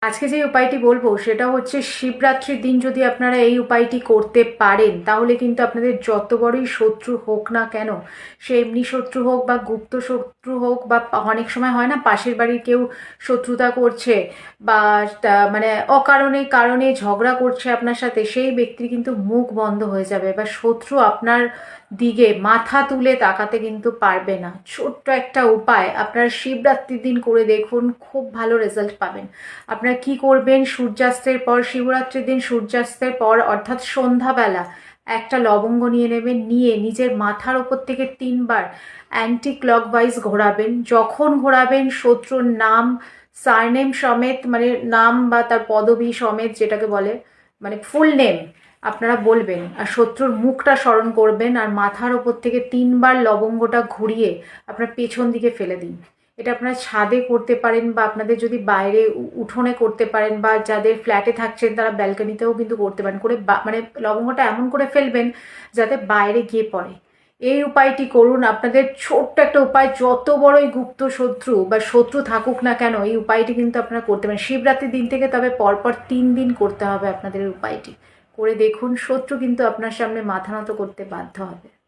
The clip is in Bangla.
আজকে যে উপায়টি বলবো সেটা হচ্ছে শিবরাত্রির দিন যদি আপনারা এই উপায়টি করতে পারেন তাহলে কিন্তু আপনাদের যত বড়ই শত্রু হোক না কেন, সে এমনি শত্রু হোক বা গুপ্ত শত্রু হোক বা অনেক সময় হয় না পাশের বাড়ির কেউ শত্রুতা করছে বা মানে অকারণে কারণে ঝগড়া করছে আপনার সাথে, সেই ব্যক্তির কিন্তু মুখ বন্ধ হয়ে যাবে বা শত্রু আপনার দিকে মাথা তুলে তাকাতে কিন্তু পারবে না। ছোট্ট একটা উপায় আপনারা শিবরাত্রির দিন করে দেখুন, খুব ভালো রেজাল্ট পাবেন। আপনারা কি করবেন, সূর্যাস্তের পর, শিবরাত্রির দিন সূর্যাস্তের পর অর্থাৎ সন্ধ্যাবেলা একটা লবঙ্গ নিয়ে নেবেন, নিয়ে নিজের মাথার ওপর থেকে 3বার অ্যান্টি ক্লকওয়াইজ ঘোরাবেন। যখন ঘোরাবেন শত্রুর নাম, সারনেম সমেত, মানে নাম বা তার পদবী সমেত যেটাকে বলে, মানে ফুল নেম আপনারা বলবেন আর শত্রুর মুখটা স্মরণ করবেন আর মাথার ওপর থেকে 3বার লবঙ্গটা ঘুরিয়ে আপনার পেছন দিকে ফেলে দিন। এটা আপনারা ছাদে করতে পারেন বা আপনাদের যদি বাইরে উঠোনে করতে পারেন বা যাদের ফ্ল্যাটে থাকছেন তারা ব্যালকনিতেও কিন্তু করতে পারেন। করে মানে লবঙ্গটা এমন করে ফেলবেন যাতে বাইরে গিয়ে পড়ে। এই উপায়টি করুন। আপনাদের ছোট্ট একটা উপায়, যত বড়ই গুপ্ত শত্রু বা শত্রু থাকুক না কেন এই উপায়টি কিন্তু আপনারা করতে পারেন শিবরাত্রির দিন থেকে। তবে পরপর 3 দিন করতে হবে আপনাদের এই উপায়টি। করে দেখুন, শত্রু কিন্তু আপনার সামনে মাথা নত করতে বাধ্য হবে।